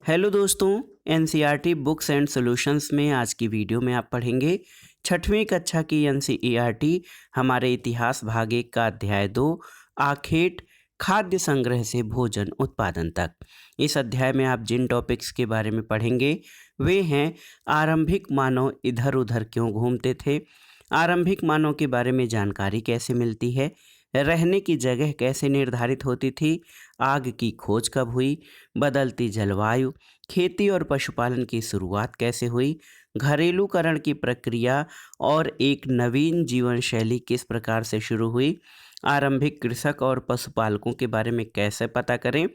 Hello दोस्तों, NCERT books and solutions में आज की वीडियो में आप पढ़ेंगे छठवीं कक्षा की एनसीईआरटी हमारे इतिहास भाग 1 का अध्याय 2 आखेट खाद्य संग्रह से भोजन उत्पादन तक। इस अध्याय में आप जिन टॉपिक्स के बारे में पढ़ेंगे वे हैं आरंभिक मानव इधर उधर क्यों घूमते थे, आरंभिक मानव के बारे में जानकारी कैसे मिलती है, रहने की जगह कैसे निर्धारित होती थी, आग की खोज कब हुई, बदलती जलवायु, खेती और पशुपालन की शुरुआत कैसे हुई, घरेलूकरण की प्रक्रिया और एक नवीन जीवन शैली किस प्रकार से शुरू हुई, आरंभिक कृषक और पशुपालकों के बारे में कैसे पता करें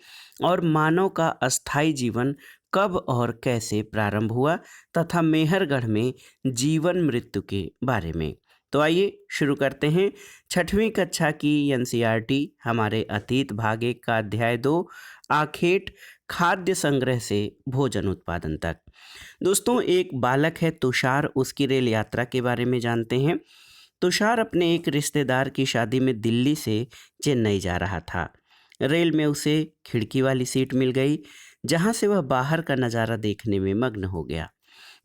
और मानव का अस्थायी जीवन कब और कैसे प्रारंभ हुआ तथा मेहरगढ़ में जीवन मृत्यु के बारे में। तो आइए शुरू करते हैं छठवीं कक्षा की एनसीईआरटी हमारे अतीत भाग 1 का अध्याय 2 आखेट खाद्य संग्रह से भोजन उत्पादन तक। दोस्तों, एक बालक है तुषार, उसकी रेल यात्रा के बारे में जानते हैं। तुषार अपने एक रिश्तेदार की शादी में दिल्ली से चेन्नई जा रहा था। रेल में उसे खिड़की वाली सीट मिल गई, जहां से वह बाहर का नज़ारा देखने में मग्न हो गया।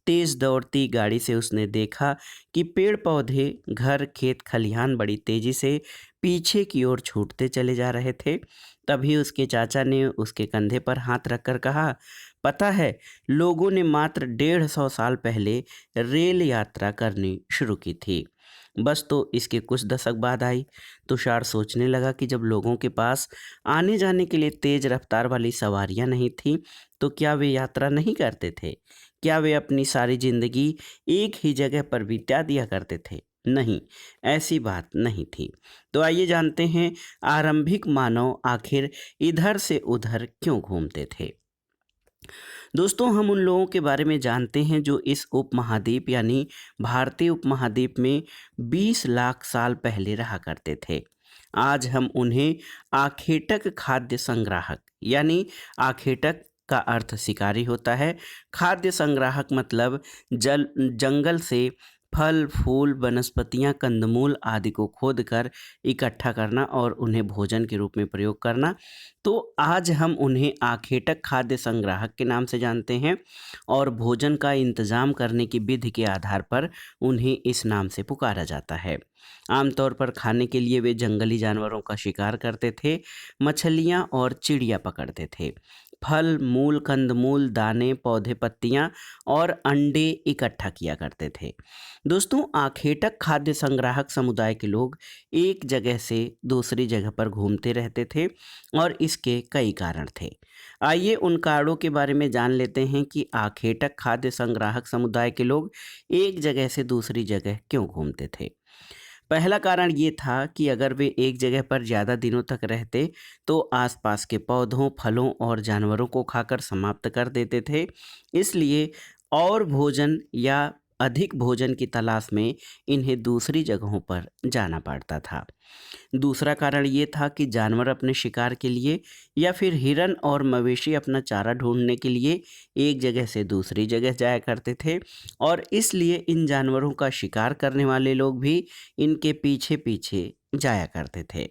तेज दौड़ती गाड़ी से उसने देखा कि पेड़ पौधे, घर, खेत खलिहान बड़ी तेजी से पीछे की ओर छूटते चले जा रहे थे। तभी उसके चाचा ने उसके कंधे पर हाथ रखकर कहा, पता है, लोगों ने मात्र 150 साल पहले रेल यात्रा करनी शुरू की थी। बस तो इसके कुछ दशक बाद आई। तुषार सोचने लगा कि जब लोगों के पास आने जाने के लिए तेज रफ्तार वाली सवारियां नहीं थी, तो क्या वे यात्रा नहीं करते थे? क्या वे अपनी सारी जिंदगी एक ही जगह पर बिता दिया करते थे? नहीं, ऐसी बात नहीं थी। तो आइए जानते हैं आरंभिक मानव आखिर इधर से उधर क्यों घूमते थे। दोस्तों, हम उन लोगों के बारे में जानते हैं जो इस उपमहाद्वीप यानी भारतीय उपमहाद्वीप में 20 लाख साल पहले रहा करते थे। आज हम उन्हें आखेटक खाद्य संग्राहक यानी आखेटक का अर्थ शिकारी होता है। खाद्य संग्राहक मतलब जंगल से फल, फूल, वनस्पतियां, कंदमूल आदि को खोदकर इकट्ठा करना और उन्हें भोजन के रूप में प्रयोग करना। तो आज हम उन्हें आखेटक खाद्य संग्राहक के नाम से जानते हैं और भोजन का इंतजाम करने की विधि के आधार पर उन्हें इस नाम से पुकारा जाता है। आमतौर पर खाने के लिए वे जंगली जानवरों का शिकार करते थे, मछलियाँ और चिड़िया पकड़ते थे, फल, मूल, कंदमूल, दाने, पौधे, पत्तियाँ और अंडे इकट्ठा किया करते थे। दोस्तों, आखेटक खाद्य संग्राहक समुदाय के लोग एक जगह से दूसरी जगह पर घूमते रहते थे और इसके कई कारण थे। आइए उन कारणों के बारे में जान लेते हैं कि आखेटक खाद्य संग्राहक समुदाय के लोग एक जगह से दूसरी जगह क्यों घूमते थे। पहला कारण ये था कि अगर वे एक जगह पर ज़्यादा दिनों तक रहते तो आसपास के पौधों, फलों और जानवरों को खाकर समाप्त कर देते थे। इसलिए और भोजन या अधिक भोजन की तलाश में इन्हें दूसरी जगहों पर जाना पड़ता था। दूसरा कारण ये था कि जानवर अपने शिकार के लिए या फिर हिरन और मवेशी अपना चारा ढूंढने के लिए एक जगह से दूसरी जगह जाया करते थे और इसलिए इन जानवरों का शिकार करने वाले लोग भी इनके पीछे पीछे जाया करते थे।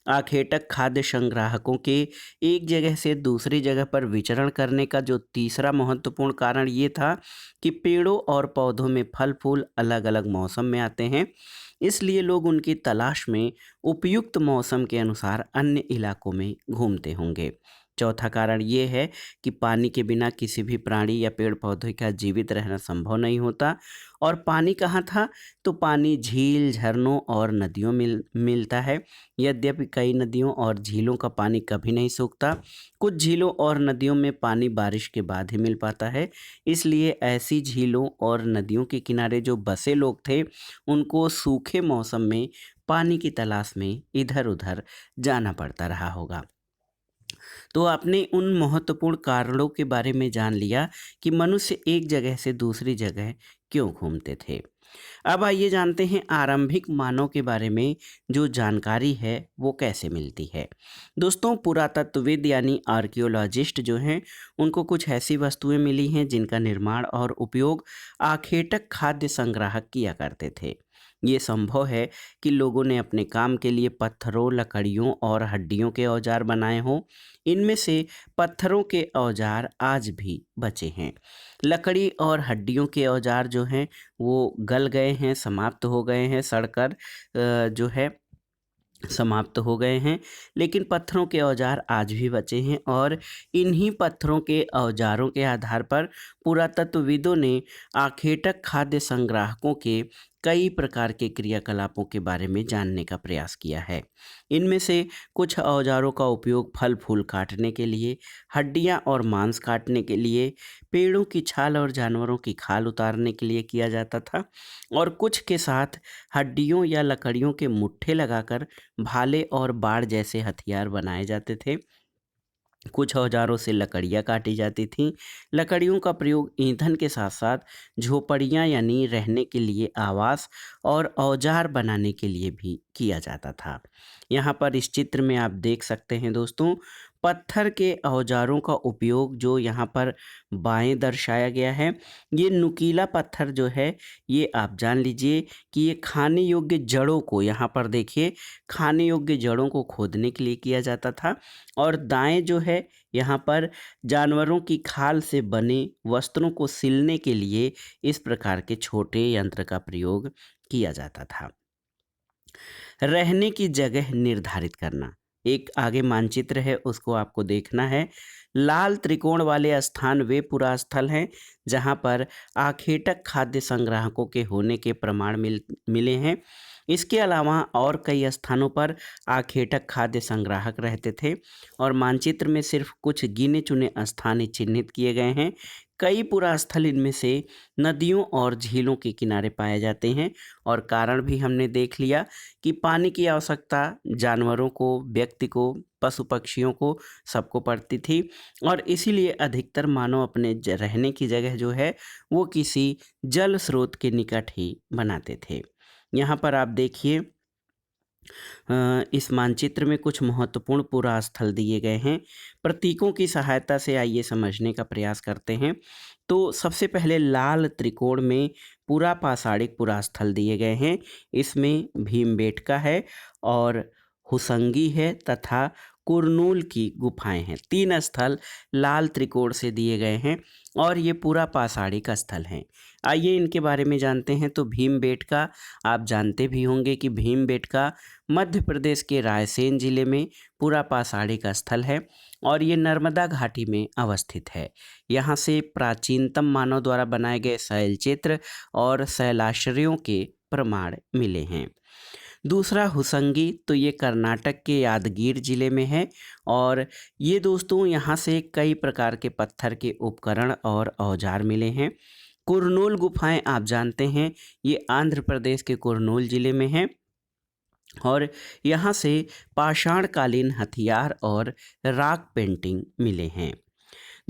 आखेटक खाद्य संग्राहकों के एक जगह से दूसरी जगह पर विचरण करने का जो तीसरा महत्वपूर्ण कारण ये था कि पेड़ों और पौधों में फल फूल अलग अलग मौसम में आते हैं, इसलिए लोग उनकी तलाश में उपयुक्त मौसम के अनुसार अन्य इलाकों में घूमते होंगे। चौथा कारण ये है कि पानी के बिना किसी भी प्राणी या पेड़ पौधे का जीवित रहना संभव नहीं होता। और पानी कहाँ था? तो पानी झील, झरनों और नदियों में मिलता है। यद्यपि कई नदियों और झीलों का पानी कभी नहीं सूखता, कुछ झीलों और नदियों में पानी बारिश के बाद ही मिल पाता है। इसलिए ऐसी झीलों और नदियों के किनारे जो बसे लोग थे, उनको सूखे मौसम में पानी की तलाश में इधर उधर जाना पड़ता रहा होगा। तो आपने उन महत्वपूर्ण कारणों के बारे में जान लिया कि मनुष्य एक जगह से दूसरी जगह क्यों घूमते थे। अब आइए जानते हैं आरंभिक मानव के बारे में जो जानकारी है वो कैसे मिलती है। दोस्तों, पुरातत्वविद यानी आर्कियोलॉजिस्ट जो हैं, उनको कुछ ऐसी वस्तुएं मिली हैं जिनका निर्माण और उपयोग आखेटक खाद्य संग्राहक किया करते थे। ये संभव है कि लोगों ने अपने काम के लिए पत्थरों, लकड़ियों और हड्डियों के औजार बनाए हों। इनमें से पत्थरों के औजार आज भी बचे हैं। लकड़ी और हड्डियों के औजार जो हैं वो गल गए हैं, समाप्त हो गए हैं, सड़कर जो है समाप्त हो गए हैं, लेकिन पत्थरों के औजार आज भी बचे हैं और इन्हीं पत्थरों के औजारों के आधार पर पुरातत्वविदों ने आखेटक खाद्य संग्राहकों के कई प्रकार के क्रियाकलापों के बारे में जानने का प्रयास किया है। इनमें से कुछ औजारों का उपयोग फल फूल काटने के लिए, हड्डियां और मांस काटने के लिए, पेड़ों की छाल और जानवरों की खाल उतारने के लिए किया जाता था और कुछ के साथ हड्डियों या लकड़ियों के मुट्ठे लगाकर भाले और बाड़ जैसे हथियार बनाए जाते थे। कुछ औजारों से लकड़ियाँ काटी जाती थीं। लकड़ियों का प्रयोग ईंधन के साथ साथ झोपड़ियाँ यानी रहने के लिए आवास और औजार बनाने के लिए भी किया जाता था। यहाँ पर इस चित्र में आप देख सकते हैं दोस्तों, पत्थर के औजारों का उपयोग जो यहाँ पर बाएं दर्शाया गया है, ये नुकीला पत्थर जो है, ये आप जान लीजिए कि ये खाने योग्य जड़ों को, यहाँ पर देखिए, खाने योग्य जड़ों को खोदने के लिए किया जाता था और दाएं जो है यहाँ पर जानवरों की खाल से बने वस्त्रों को सिलने के लिए इस प्रकार के छोटे यंत्र का प्रयोग किया जाता था। रहने की जगह निर्धारित करना, एक आगे मानचित्र है उसको आपको देखना है। लाल त्रिकोण वाले स्थान वे पुरास्थल हैं जहां पर आखेटक खाद्य संग्राहकों के होने के प्रमाण मिले हैं। इसके अलावा और कई स्थानों पर आखेटक खाद्य संग्राहक रहते थे और मानचित्र में सिर्फ कुछ गिने चुने स्थान ही चिन्हित किए गए हैं। कई पुरास्थल इनमें से नदियों और झीलों के किनारे पाए जाते हैं और कारण भी हमने देख लिया कि पानी की आवश्यकता जानवरों को, व्यक्ति को, पशु पक्षियों को, सबको पड़ती थी और इसीलिए अधिकतर मानव अपने रहने की जगह जो है वो किसी जल स्रोत के निकट ही बनाते थे। यहाँ पर आप देखिए, इस मानचित्र में कुछ महत्वपूर्ण पुरास्थल दिए गए हैं। प्रतीकों की सहायता से आइए समझने का प्रयास करते हैं। तो सबसे पहले लाल त्रिकोण में पूरा पाषाणिक पुरास्थल दिए गए हैं। इसमें भीमबेटका है और हुसंगी है तथा कुरनूल की गुफाएं हैं। 3 स्थल लाल त्रिकोण से दिए गए हैं और ये पूरा पाषाणिक स्थल हैं। आइए इनके बारे में जानते हैं। तो भीमबेटका, आप जानते भी होंगे कि भीमबेटका मध्य प्रदेश के रायसेन जिले में पूरा पाषाणिक स्थल है और ये नर्मदा घाटी में अवस्थित है। यहाँ से प्राचीनतम मानव द्वारा बनाए गए शैलचित्र और शैलाश्रयों के प्रमाण मिले हैं। दूसरा हुसंगी, तो ये कर्नाटक के यादगीर जिले में है और ये दोस्तों यहाँ से कई प्रकार के पत्थर के उपकरण और औजार मिले हैं। कुरनूल गुफाएं आप जानते हैं, ये आंध्र प्रदेश के कुरनूल जिले में है और यहाँ से पाषाणकालीन हथियार और रॉक पेंटिंग मिले हैं।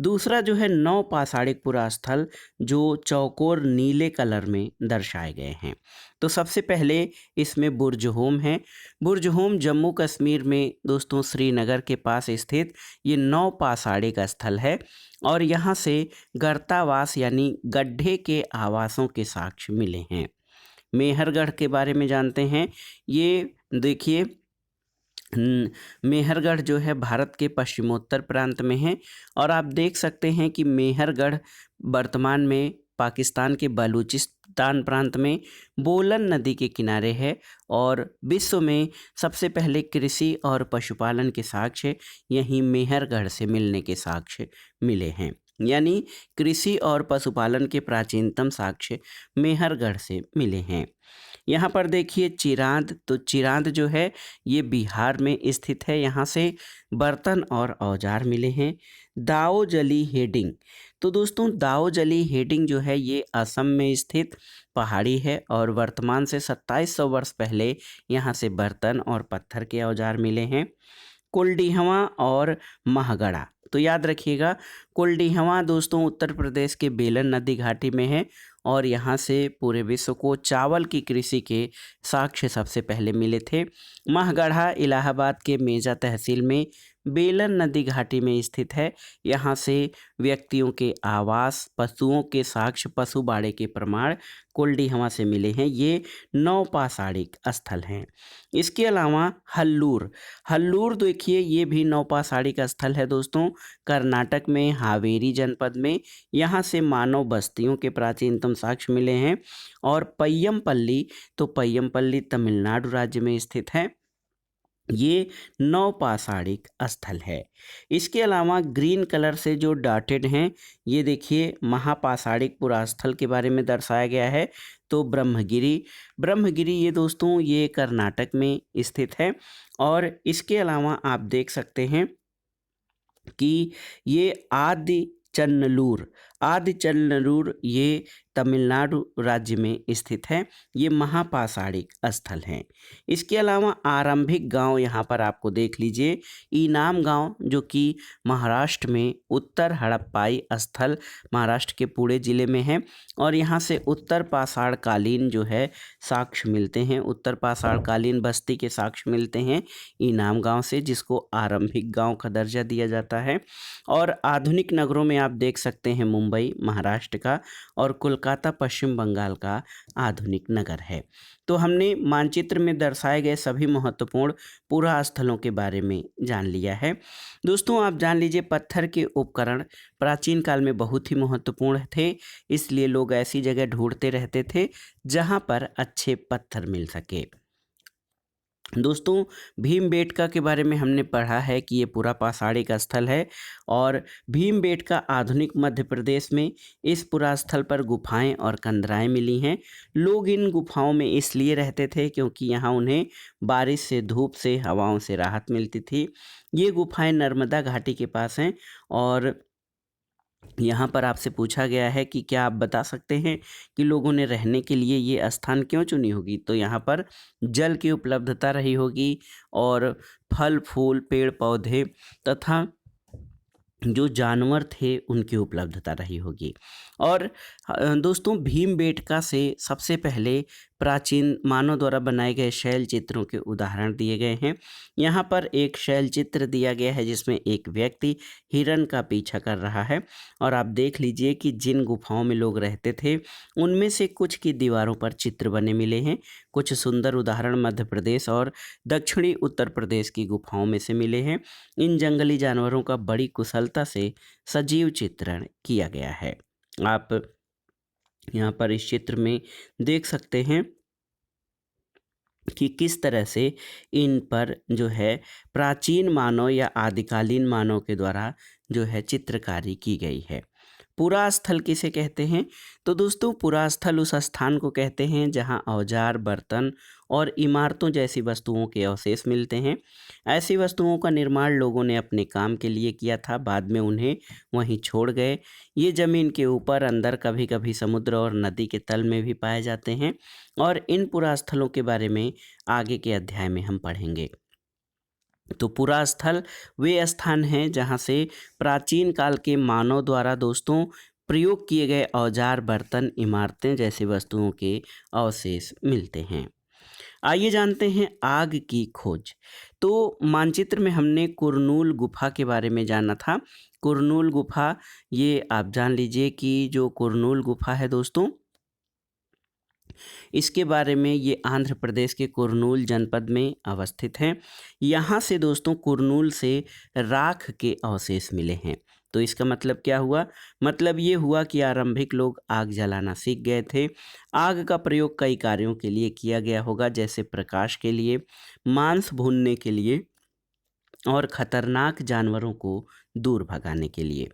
दूसरा जो है नौ पाषाणिक पुरास्थल जो चौकोर नीले कलर में दर्शाए गए हैं। तो सबसे पहले इसमें बुर्जहोम है। बुर्जहोम जम्मू कश्मीर में दोस्तों श्रीनगर के पास स्थित ये नौ पाषाणिक स्थल है और यहाँ से गर्तावास यानी गड्ढे के आवासों के साक्ष्य मिले हैं। मेहरगढ़ के बारे में जानते हैं। ये देखिए, मेहरगढ़ जो है भारत के पश्चिमोत्तर प्रांत में है और आप देख सकते हैं कि मेहरगढ़ वर्तमान में पाकिस्तान के बलूचिस्तान प्रांत में बोलन नदी के किनारे है और विश्व में सबसे पहले कृषि और पशुपालन के साक्ष्य यहीं मेहरगढ़ से मिलने के साक्ष्य मिले हैं। यानी कृषि और पशुपालन के प्राचीनतम साक्ष्य मेहरगढ़ से मिले हैं। यहाँ पर देखिए चिरांद, तो चिरांद जो है ये बिहार में स्थित है। यहाँ से बर्तन और औजार मिले हैं। दाओजली हेडिंग, तो दोस्तों दाओजली हेडिंग जो है ये असम में स्थित पहाड़ी है और वर्तमान से 2700 वर्ष पहले यहाँ से बर्तन और पत्थर के औजार मिले हैं। कुलडीहवा और महगढ़ा, तो याद रखिएगा कुलडीहवा दोस्तों उत्तर प्रदेश के बेलन नदी घाटी में है और यहाँ से पूरे विश्व को चावल की कृषि के साक्ष्य सबसे पहले मिले थे। महगढ़ा इलाहाबाद के मेजा तहसील में बेलन नदी घाटी में स्थित है। यहाँ से व्यक्तियों के आवास, पशुओं के साक्ष्य, पशु बाड़े के प्रमाण कोल्डीहमा से मिले हैं। ये नौपाषाणिक स्थल हैं। इसके अलावा हल्लूर, हल्लूर देखिए ये भी नौपाषाणिक स्थल है दोस्तों, कर्नाटक में हावेरी जनपद में। यहाँ से मानव बस्तियों के प्राचीनतम साक्ष्य मिले हैं। और पय्यमपल्ली, तो पय्यमपल्ली तमिलनाडु राज्य में स्थित है। ये नौपाषाणिक स्थल है। इसके अलावा ग्रीन कलर से जो डॉटेड हैं, ये देखिए महापाषाणिक पुरास्थल के बारे में दर्शाया गया है। तो ब्रह्मगिरी, ब्रह्मगिरी ये दोस्तों ये कर्नाटक में स्थित है। और इसके अलावा आप देख सकते हैं कि ये आदिचनल्लूर, आदिचनल्लूर ये तमिलनाडु राज्य में स्थित है। ये महापाषाणिक स्थल हैं। इसके अलावा आरंभिक गांव यहाँ पर आपको देख लीजिए, ईनाम गांव जो कि महाराष्ट्र में उत्तर हड़प्पाई स्थल महाराष्ट्र के पुणे जिले में है। और यहाँ से उत्तर पाषाणकालीन जो है साक्ष्य मिलते हैं, उत्तर पाषाणकालीन बस्ती के साक्ष्य मिलते हैं ईनाम गांव से, जिसको आरंभिक गांव का दर्जा दिया जाता है। और आधुनिक नगरों में आप देख सकते हैं मुंबई महाराष्ट्र का और कोलकाता पश्चिम बंगाल का आधुनिक नगर है। तो हमने मानचित्र में दर्शाए गए सभी महत्वपूर्ण पुरा स्थलों के बारे में जान लिया है। दोस्तों आप जान लीजिए पत्थर के उपकरण प्राचीन काल में बहुत ही महत्वपूर्ण थे, इसलिए लोग ऐसी जगह ढूंढते रहते थे जहां पर अच्छे पत्थर मिल सके। दोस्तों भीमबेटका के बारे में हमने पढ़ा है कि ये पूरा पाषाणिक स्थल है। और भीमबेटका आधुनिक मध्य प्रदेश में, इस पुरा स्थल पर गुफाएं और कंदराएं मिली हैं। लोग इन गुफाओं में इसलिए रहते थे क्योंकि यहाँ उन्हें बारिश से, धूप से, हवाओं से राहत मिलती थी। ये गुफाएं नर्मदा घाटी के पास हैं। और यहाँ पर आपसे पूछा गया है कि क्या आप बता सकते हैं कि लोगों ने रहने के लिए ये स्थान क्यों चुनी होगी? तो यहाँ पर जल की उपलब्धता रही होगी और फल फूल पेड़ पौधे तथा जो जानवर थे उनकी उपलब्धता रही होगी। और दोस्तों भीमबेटका से सबसे पहले प्राचीन मानव द्वारा बनाए गए शैल चित्रों के उदाहरण दिए गए हैं। यहाँ पर एक शैल चित्र दिया गया है जिसमें एक व्यक्ति हिरण का पीछा कर रहा है। और आप देख लीजिए कि जिन गुफाओं में लोग रहते थे उनमें से कुछ की दीवारों पर चित्र बने मिले हैं। कुछ सुंदर उदाहरण मध्य प्रदेश और दक्षिणी उत्तर प्रदेश की गुफाओं में से मिले हैं। इन जंगली जानवरों का बड़ी कुशलता से सजीव चित्रण किया गया है। आप यहाँ पर इस चित्र में देख सकते हैं कि किस तरह से इन पर जो है प्राचीन मानव या आदिकालीन मानव के द्वारा जो है चित्रकारी की गई है। पुरा स्थल किसे कहते हैं? तो दोस्तों पुरा स्थल उस स्थान को कहते हैं जहां औजार, बर्तन और इमारतों जैसी वस्तुओं के अवशेष मिलते हैं। ऐसी वस्तुओं का निर्माण लोगों ने अपने काम के लिए किया था, बाद में उन्हें वहीं छोड़ गए। ये ज़मीन के ऊपर, अंदर, कभी कभी समुद्र और नदी के तल में भी पाए जाते हैं। और इन पुरा स्थलों के बारे में आगे के अध्याय में हम पढ़ेंगे। तो पुरा स्थल वे स्थान हैं जहाँ से प्राचीन काल के मानव द्वारा दोस्तों प्रयोग किए गए औजार, बर्तन, इमारतें जैसी वस्तुओं के अवशेष मिलते हैं। आइए जानते हैं आग की खोज। तो मानचित्र में हमने कुरनूल गुफा के बारे में जाना था। कुरनूल गुफा, ये आप जान लीजिए कि जो कुरनूल गुफा है दोस्तों, इसके बारे में ये आंध्र प्रदेश के कुरनूल जनपद में अवस्थित है। यहाँ से दोस्तों कुरनूल से राख के अवशेष मिले हैं। तो इसका मतलब क्या हुआ? मतलब ये हुआ कि आरंभिक लोग आग जलाना सीख गए थे। आग का प्रयोग कई कार्यों के लिए किया गया होगा, जैसे प्रकाश के लिए, मांस भूनने के लिए और खतरनाक जानवरों को दूर भगाने के लिए।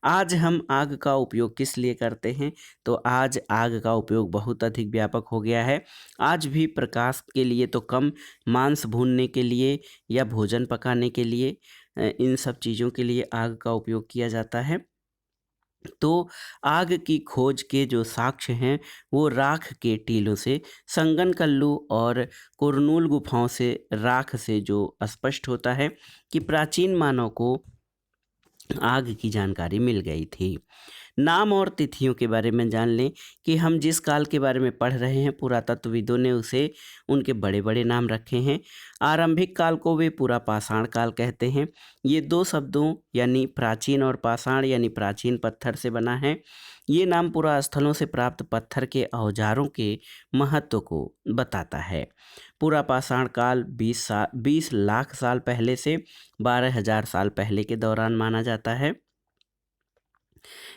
आज हम आग का उपयोग किस लिए करते हैं? तो आज आग का उपयोग बहुत अधिक व्यापक हो गया है। आज भी प्रकाश के लिए तो कम, मांस भूनने के लिए या भोजन पकाने के लिए, इन सब चीज़ों के लिए आग का उपयोग किया जाता है। तो आग की खोज के जो साक्ष्य हैं वो राख के टीलों से, संगनकल्लू और कुरनूल गुफाओं से राख से जो स्पष्ट होता है कि प्राचीन मानव को आग की जानकारी मिल गई थी। नाम और तिथियों के बारे में जान लें कि हम जिस काल के बारे में पढ़ रहे हैं, पुरातत्वविदों ने उसे उनके बड़े-बड़े नाम रखे हैं। आरंभिक काल को वे पूरा पाषाण काल कहते हैं। ये 2 शब्दों यानी प्राचीन और पाषाण यानी प्राचीन पत्थर से बना है। ये नाम पुरास्थलों से प्राप्त पत्थर के औजारों के महत्व को बताता है। पूरा पाषाण काल 20 लाख साल पहले से 12,000 साल पहले के दौरान माना जाता है।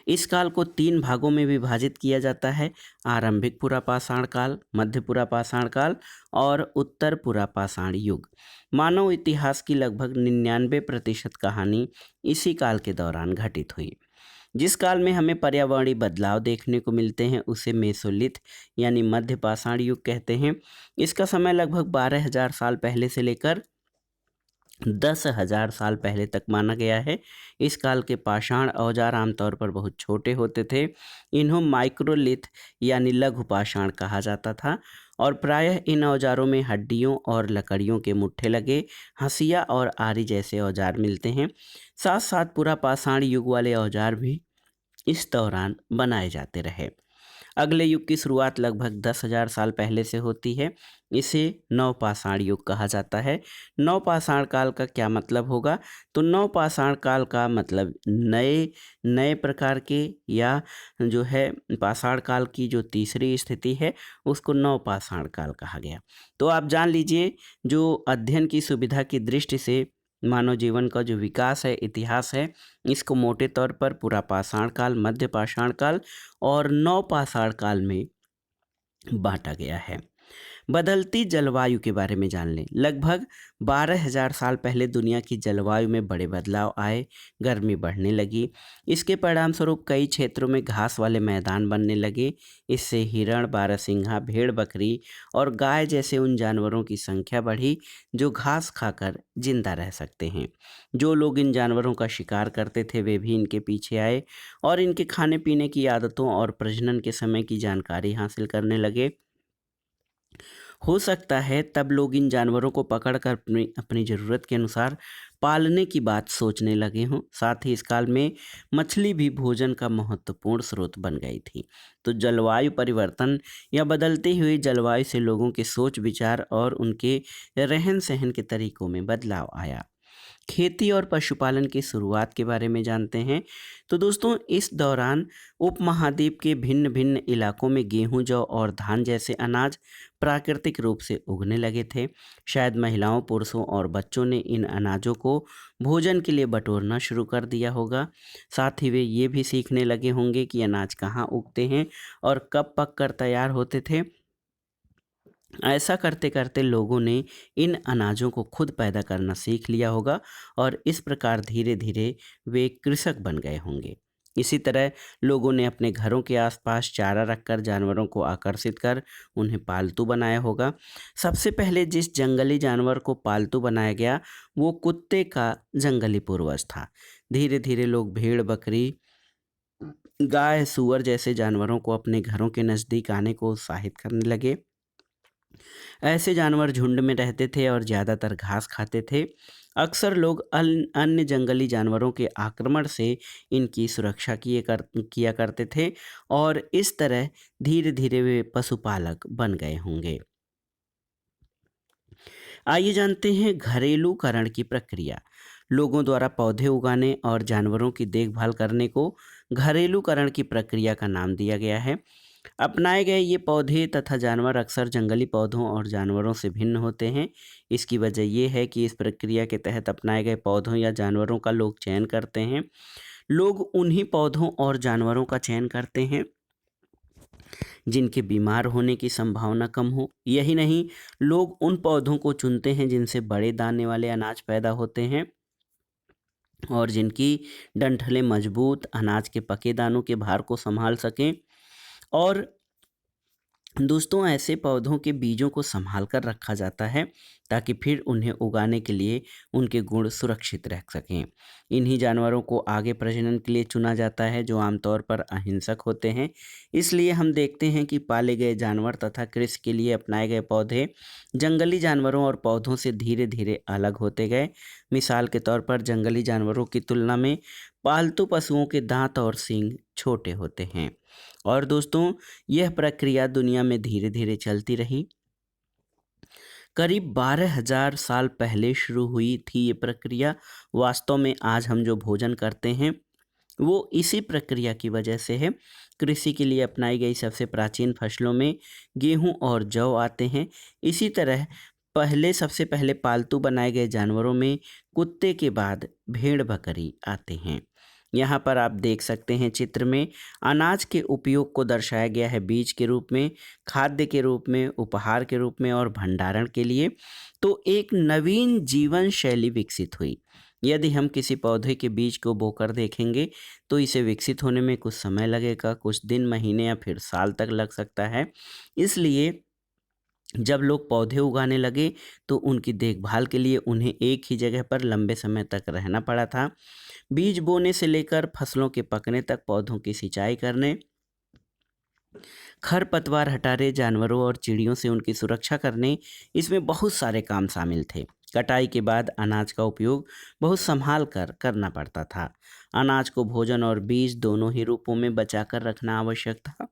इस काल को 3 भागों में विभाजित किया जाता है: आरंभिक पुरापाषाण काल, मध्य पुरापाषाण काल और उत्तर पुरापाषाण युग। मानव इतिहास की लगभग 99% कहानी इसी काल के दौरान घटित हुई। जिस काल में हमें पर्यावरणीय बदलाव देखने को मिलते हैं उसे मेसोलिथ यानी मध्य पाषाण युग कहते हैं। इसका समय लगभग 12,000 साल पहले से लेकर 10,000 साल पहले तक माना गया है। इस काल के पाषाण औजार आमतौर पर बहुत छोटे होते थे। इन्हें माइक्रोलिथ यानी लघु पाषाण कहा जाता था और प्रायः इन औजारों में हड्डियों और लकड़ियों के मुट्ठे लगे हंसिया और आरी जैसे औजार मिलते हैं। साथ साथ पूरा पाषाण युग वाले औजार भी इस दौरान बनाए जाते रहे। अगले युग की शुरुआत लगभग 10,000 साल पहले से होती है। इसे नवपाषाण युग कहा जाता है। नवपाषाण काल का क्या मतलब होगा? तो नवपाषाण काल का मतलब नए नए प्रकार के या जो है पाषाण काल की जो तीसरी स्थिति है उसको नवपाषाण काल कहा गया। तो आप जान लीजिए, जो अध्ययन की सुविधा की दृष्टि से मानव जीवन का जो विकास है, इतिहास है, इसको मोटे तौर पर पूरा पाषाण काल, मध्य पाषाण काल और नवपाषाण काल में बांटा गया है। बदलती जलवायु के बारे में जान लें। लगभग 12,000 साल पहले दुनिया की जलवायु में बड़े बदलाव आए, गर्मी बढ़ने लगी। इसके परिणामस्वरूप कई क्षेत्रों में घास वाले मैदान बनने लगे। इससे हिरण, बारहसिंगा, भेड़, बकरी और गाय जैसे उन जानवरों की संख्या बढ़ी जो घास खाकर जिंदा रह सकते हैं। जो लोग इन जानवरों का शिकार करते थे वे भी इनके पीछे आए और इनके खाने पीने की आदतों और प्रजनन के समय की जानकारी हासिल करने लगे। हो सकता है तब लोग इन जानवरों को पकड़कर अपनी अपनी ज़रूरत के अनुसार पालने की बात सोचने लगे हों। साथ ही इस काल में मछली भी भोजन का महत्वपूर्ण स्रोत बन गई थी। तो जलवायु परिवर्तन या बदलती हुई जलवायु से लोगों के सोच विचार और उनके रहन सहन के तरीकों में बदलाव आया। खेती और पशुपालन की शुरुआत के बारे में जानते हैं। तो दोस्तों, इस दौरान उपमहाद्वीप के भिन्न भिन्न इलाकों में गेहूं, जौ और धान जैसे अनाज प्राकृतिक रूप से उगने लगे थे। शायद महिलाओं, पुरुषों और बच्चों ने इन अनाजों को भोजन के लिए बटोरना शुरू कर दिया होगा। साथ ही वे ये भी सीखने लगे होंगे कि अनाज कहाँ उगते हैं और कब पक कर तैयार होते थे। ऐसा करते करते लोगों ने इन अनाजों को खुद पैदा करना सीख लिया होगा और इस प्रकार धीरे धीरे वे कृषक बन गए होंगे। इसी तरह लोगों ने अपने घरों के आसपास चारा रखकर जानवरों को आकर्षित कर उन्हें पालतू बनाया होगा। सबसे पहले जिस जंगली जानवर को पालतू बनाया गया वो कुत्ते का जंगली पूर्वज था। धीरे धीरे लोग भेड़, बकरी, गाय, सूअर जैसे जानवरों को अपने घरों के नज़दीक आने को उत्साहित करने लगे। ऐसे जानवर झुंड में रहते थे और ज़्यादातर घास खाते थे। अक्सर लोग अन्य जंगली जानवरों के आक्रमण से इनकी सुरक्षा किया करते थे और इस तरह धीरे धीरे वे पशुपालक बन गए होंगे। आइए जानते हैं घरेलूकरण की प्रक्रिया। लोगों द्वारा पौधे उगाने और जानवरों की देखभाल करने को घरेलूकरण की प्रक्रिया का नाम दिया गया है। अपनाए गए ये पौधे तथा जानवर अक्सर जंगली पौधों और जानवरों से भिन्न होते हैं। इसकी वजह यह है कि इस प्रक्रिया के तहत अपनाए गए पौधों या जानवरों का लोग चयन करते हैं। लोग उन्हीं पौधों और जानवरों का चयन करते हैं जिनके बीमार होने की संभावना कम हो। यही नहीं, लोग उन पौधों को चुनते हैं जिनसे बड़े दाने वाले अनाज पैदा होते हैं और जिनकी डंठलें मजबूत अनाज के पके दानों के भार को संभाल सकें। और दोस्तों, ऐसे पौधों के बीजों को संभाल कर रखा जाता है ताकि फिर उन्हें उगाने के लिए उनके गुण सुरक्षित रह सकें। इन्हीं जानवरों को आगे प्रजनन के लिए चुना जाता है जो आमतौर पर अहिंसक होते हैं। इसलिए हम देखते हैं कि पाले गए जानवर तथा कृषि के लिए अपनाए गए पौधे जंगली जानवरों और पौधों से धीरे धीरे अलग होते गए। मिसाल के तौर पर जंगली जानवरों की तुलना में पालतू पशुओं के दांत और सींग छोटे होते हैं। और दोस्तों, यह प्रक्रिया दुनिया में धीरे धीरे चलती रही। करीब 12,000 साल पहले शुरू हुई थी ये प्रक्रिया। वास्तव में आज हम जो भोजन करते हैं वो इसी प्रक्रिया की वजह से है। कृषि के लिए अपनाई गई सबसे प्राचीन फसलों में गेहूं और जौ आते हैं। इसी तरह सबसे पहले पालतू बनाए गए जानवरों में कुत्ते के बाद भेड़ बकरी आते हैं। यहाँ पर आप देख सकते हैं चित्र में अनाज के उपयोग को दर्शाया गया है बीज के रूप में, खाद्य के रूप में, उपहार के रूप में और भंडारण के लिए। तो एक नवीन जीवन शैली विकसित हुई। यदि हम किसी पौधे के बीज को बोकर देखेंगे तो इसे विकसित होने में कुछ समय लगेगा, कुछ दिन, महीने या फिर साल तक लग सकता है। इसलिए जब लोग पौधे उगाने लगे तो उनकी देखभाल के लिए उन्हें एक ही जगह पर लंबे समय तक रहना पड़ा था। बीज बोने से लेकर फसलों के पकने तक, पौधों की सिंचाई करने, खरपतवार हटाने, जानवरों और चिड़ियों से उनकी सुरक्षा करने, इसमें बहुत सारे काम शामिल थे। कटाई के बाद अनाज का उपयोग बहुत संभाल कर करना पड़ता था। अनाज को भोजन और बीज दोनों ही रूपों में बचाकर रखना आवश्यक था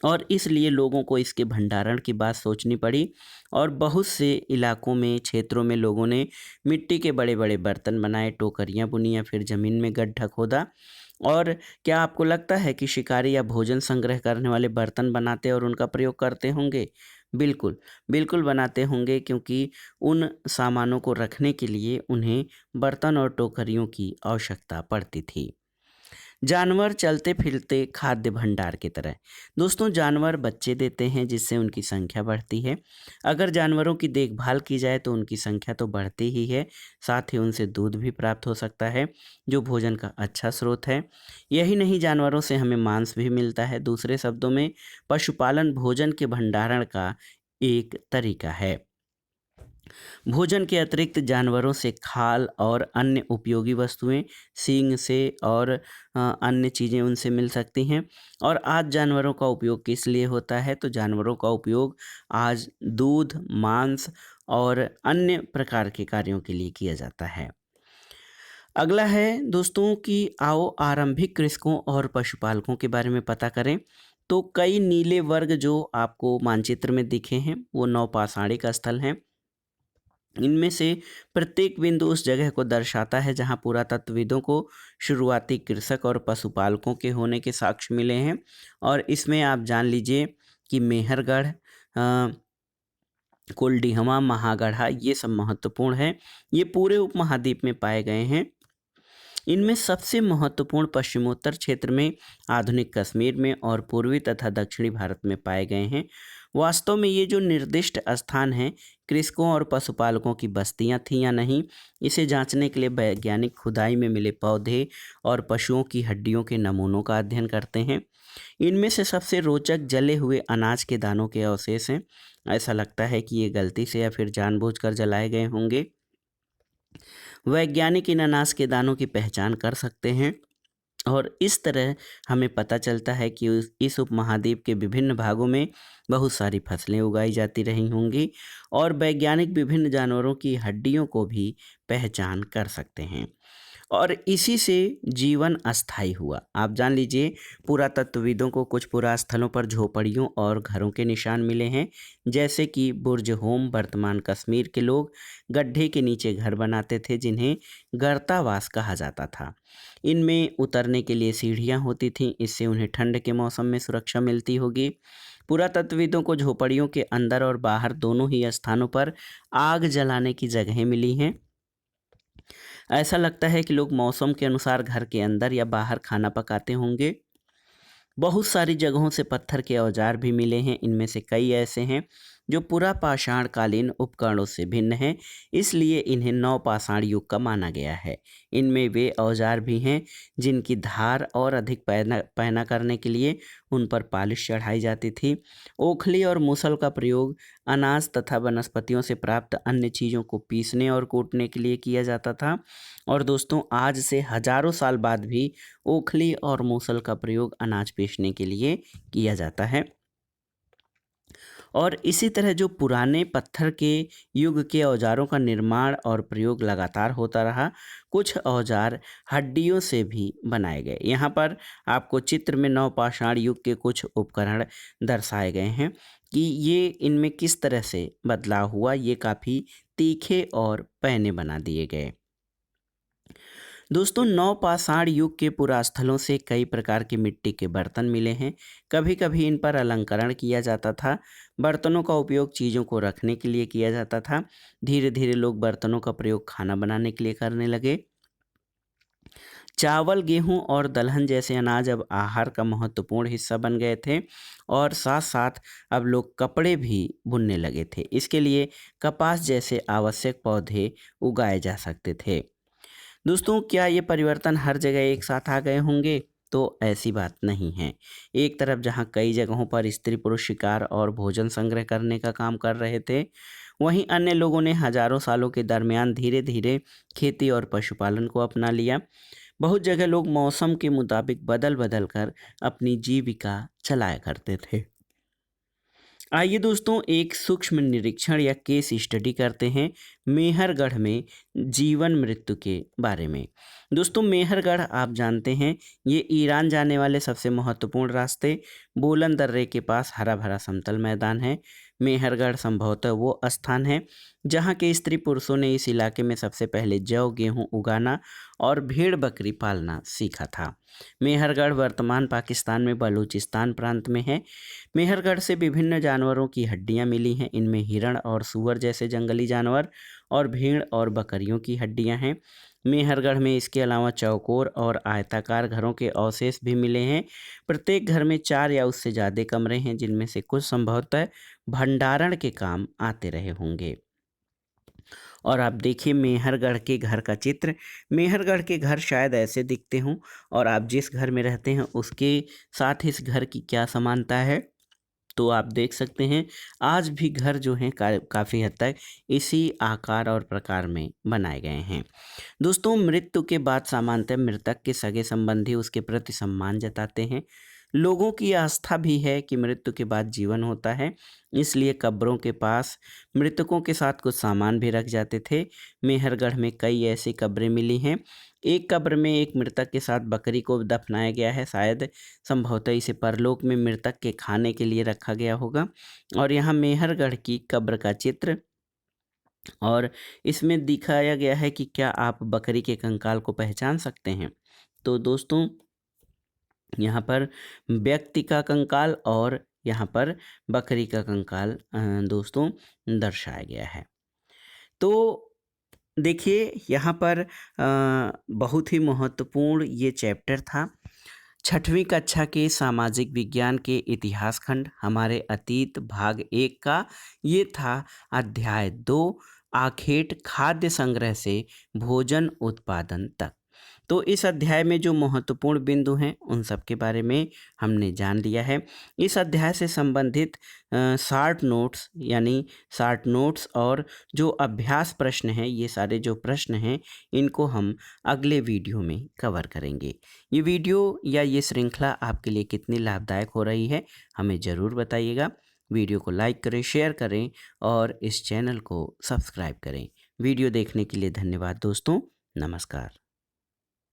और इसलिए लोगों को इसके भंडारण की बात सोचनी पड़ी। और बहुत से इलाकों में, क्षेत्रों में लोगों ने मिट्टी के बड़े बड़े बर्तन बनाए, टोकरियाँ बुनी या फिर ज़मीन में गड्ढा खोदा। और क्या आपको लगता है कि शिकारी या भोजन संग्रह करने वाले बर्तन बनाते और उनका प्रयोग करते होंगे? बिल्कुल, बिल्कुल बनाते होंगे, क्योंकि उन सामानों को रखने के लिए उन्हें बर्तन और टोकरियों की आवश्यकता पड़ती थी। जानवर चलते फिरते खाद्य भंडार की तरह। दोस्तों, जानवर बच्चे देते हैं जिससे उनकी संख्या बढ़ती है। अगर जानवरों की देखभाल की जाए तो उनकी संख्या तो बढ़ती ही है, साथ ही उनसे दूध भी प्राप्त हो सकता है जो भोजन का अच्छा स्रोत है। यही नहीं, जानवरों से हमें मांस भी मिलता है। दूसरे शब्दों में पशुपालन भोजन के भंडारण का एक तरीका है। भोजन के अतिरिक्त जानवरों से खाल और अन्य उपयोगी वस्तुएं, सींग से और अन्य चीज़ें उनसे मिल सकती हैं। और आज जानवरों का उपयोग किस लिए होता है? तो जानवरों का उपयोग आज दूध, मांस और अन्य प्रकार के कार्यों के लिए किया जाता है। अगला है दोस्तों कि आओ आरंभिक कृषकों और पशुपालकों के बारे में पता करें। तो कई नीले वर्ग जो आपको मानचित्र में दिखे हैं वो नौपाषाणिक स्थल हैं। इनमें से प्रत्येक बिंदु उस जगह को दर्शाता है जहां पुरातत्वविदों को शुरुआती कृषक और पशुपालकों के होने के साक्ष्य मिले हैं। और इसमें आप जान लीजिए कि मेहरगढ़, कोल्डिहमा, महागढ़ा, ये सब महत्वपूर्ण है। ये पूरे उपमहाद्वीप में पाए गए हैं। इनमें सबसे महत्वपूर्ण पश्चिमोत्तर क्षेत्र में, आधुनिक कश्मीर में और पूर्वी तथा दक्षिणी भारत में पाए गए हैं। वास्तव में ये जो निर्दिष्ट स्थान हैं कृषकों और पशुपालकों की बस्तियां थीं या नहीं, इसे जांचने के लिए वैज्ञानिक खुदाई में मिले पौधे और पशुओं की हड्डियों के नमूनों का अध्ययन करते हैं। इनमें से सबसे रोचक जले हुए अनाज के दानों के अवशेष हैं। ऐसा लगता है कि ये गलती से या फिर जानबूझकर जलाए गए होंगे। वैज्ञानिक इन अनाज के दानों की पहचान कर सकते हैं और इस तरह हमें पता चलता है कि इस उपमहाद्वीप के विभिन्न भागों में बहुत सारी फसलें उगाई जाती रही होंगी और वैज्ञानिक विभिन्न जानवरों की हड्डियों को भी पहचान कर सकते हैं। और इसी से जीवन अस्थायी हुआ। आप जान लीजिए, पुरातत्वविदों को कुछ पुरास्थलों पर झोपड़ियों और घरों के निशान मिले हैं, जैसे कि बुर्ज होम। वर्तमान कश्मीर के लोग गड्ढे के नीचे घर बनाते थे जिन्हें गर्तावास कहा जाता था। इनमें उतरने के लिए सीढ़ियाँ होती थीं, इससे उन्हें ठंड के मौसम में सुरक्षा मिलती होगी। पुरातत्वविदों को झोपड़ियों के अंदर और बाहर दोनों ही स्थानों पर आग जलाने की जगहें मिली हैं। ऐसा लगता है कि लोग मौसम के अनुसार घर के अंदर या बाहर खाना पकाते होंगे। बहुत सारी जगहों से पत्थर के औजार भी मिले हैं। इनमें से कई ऐसे हैं जो पुरापाषाण कालीन उपकरणों से भिन्न हैं, इसलिए इन्हें नवपाषाण युग का माना गया है। इनमें वे औजार भी हैं जिनकी धार और अधिक पहना करने के लिए उन पर पॉलिश चढ़ाई जाती थी। ओखली और मूसल का प्रयोग अनाज तथा वनस्पतियों से प्राप्त अन्य चीज़ों को पीसने और कूटने के लिए किया जाता था। और दोस्तों, आज से हजारों साल बाद भी ओखली और मूसल का प्रयोग अनाज पीसने के लिए किया जाता है। और इसी तरह जो पुराने पत्थर के युग के औजारों का निर्माण और प्रयोग लगातार होता रहा। कुछ औजार हड्डियों से भी बनाए गए। यहाँ पर आपको चित्र में नवपाषाण युग के कुछ उपकरण दर्शाए गए हैं कि ये इनमें किस तरह से बदलाव हुआ। ये काफ़ी तीखे और पैने बना दिए गए। दोस्तों, नवपाषाण युग के पुरास्थलों से कई प्रकार के मिट्टी के बर्तन मिले हैं। कभी कभी इन पर अलंकरण किया जाता था। बर्तनों का उपयोग चीज़ों को रखने के लिए किया जाता था। धीरे धीरे लोग बर्तनों का प्रयोग खाना बनाने के लिए करने लगे। चावल, गेहूं और दलहन जैसे अनाज अब आहार का महत्वपूर्ण हिस्सा बन गए थे। और साथ साथ अब लोग कपड़े भी बुनने लगे थे। इसके लिए कपास जैसे आवश्यक पौधे उगाए जा सकते थे। दोस्तों, क्या ये परिवर्तन हर जगह एक साथ आ गए होंगे? तो ऐसी बात नहीं है। एक तरफ जहाँ कई जगहों पर स्त्री पुरुष शिकार और भोजन संग्रह करने का काम कर रहे थे, वहीं अन्य लोगों ने हजारों सालों के दरमियान धीरे धीरे खेती और पशुपालन को अपना लिया। बहुत जगह लोग मौसम के मुताबिक बदल बदल कर अपनी जीविका चलाया करते थे। आइए दोस्तों, एक सूक्ष्म निरीक्षण या केस स्टडी करते हैं मेहरगढ़ में जीवन मृत्यु के बारे में। दोस्तों, मेहरगढ़ आप जानते हैं, ये ईरान जाने वाले सबसे महत्वपूर्ण रास्ते बोलन दर्रे के पास हरा भरा समतल मैदान है। मेहरगढ़ संभवतः वो स्थान है जहाँ के स्त्री पुरुषों ने इस इलाके में सबसे पहले जौ गेहूँ उगाना और भेड़ बकरी पालना सीखा था। मेहरगढ़ वर्तमान पाकिस्तान में बलूचिस्तान प्रांत में है। मेहरगढ़ से विभिन्न जानवरों की हड्डियां मिली हैं। इनमें हिरण और सूअर जैसे जंगली जानवर और भेड़ और बकरियों की हड्डियां हैं। मेहरगढ़ में इसके अलावा चौकोर और आयताकार घरों के अवशेष भी मिले हैं। प्रत्येक घर में 4 या उससे ज़्यादा कमरे हैं, जिनमें से कुछ संभवतः भंडारण के काम आते रहे होंगे। और आप देखिए मेहरगढ़ के घर का चित्र। मेहरगढ़ के घर शायद ऐसे दिखते हों, और आप जिस घर में रहते हैं उसके साथ इस घर की क्या समानता है, तो आप देख सकते हैं आज भी घर जो हैं काफ़ी हद तक इसी आकार और प्रकार में बनाए गए हैं। दोस्तों, मृत्यु के बाद सामान्यतः मृतक के सगे संबंधी उसके प्रति सम्मान जताते हैं। लोगों की आस्था भी है कि मृत्यु के बाद जीवन होता है, इसलिए कब्रों के पास मृतकों के साथ कुछ सामान भी रख जाते थे। मेहरगढ़ में कई ऐसी कब्रें मिली हैं। एक कब्र में एक मृतक के साथ बकरी को दफनाया गया है। शायद संभवतः इसे परलोक में मृतक के खाने के लिए रखा गया होगा। और यहाँ मेहरगढ़ की कब्र का चित्र, और इसमें दिखाया गया है कि क्या आप बकरी के कंकाल को पहचान सकते हैं। तो दोस्तों, यहाँ पर व्यक्ति का कंकाल और यहाँ पर बकरी का कंकाल दोस्तों दर्शाया गया है। तो देखिए यहाँ पर बहुत ही महत्वपूर्ण ये चैप्टर था। 6वीं कक्षा के सामाजिक विज्ञान के इतिहास खंड हमारे अतीत भाग 1 का ये था अध्याय 2, आखेट खाद्य संग्रह से भोजन उत्पादन तक। तो इस अध्याय में जो महत्वपूर्ण बिंदु हैं उन सब के बारे में हमने जान लिया है। इस अध्याय से संबंधित शार्ट नोट्स और जो अभ्यास प्रश्न हैं, ये सारे जो प्रश्न हैं इनको हम अगले वीडियो में कवर करेंगे। ये वीडियो या ये श्रृंखला आपके लिए कितनी लाभदायक हो रही है हमें ज़रूर बताइएगा। वीडियो को लाइक करें, शेयर करें और इस चैनल को सब्सक्राइब करें। वीडियो देखने के लिए धन्यवाद दोस्तों। नमस्कार।